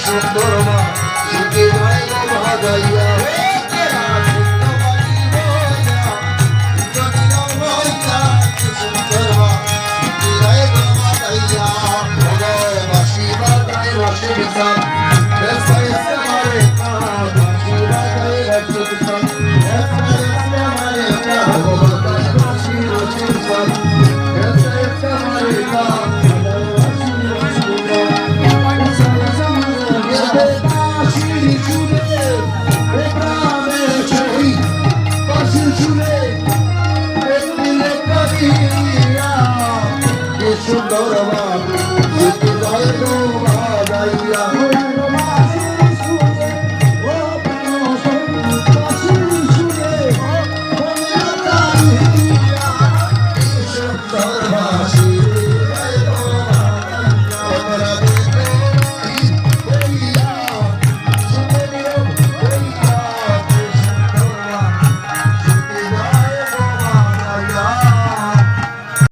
সুন্দর মা সুখে যায় গো ভাগাইয়া সুন্দর মা সুখে যায় গো ভাগাইয়া বাসি বাজায় বাসি বিশাল এসে এসে মারে বাসি বাজায় বাসি বিশাল এসে এসে মারে বাজায় বাসি বাসি বিশাল এসে এসে মারে সুন্দর বাবু সুখে যায় গো ভাগাইয়া সুন্দর বাসি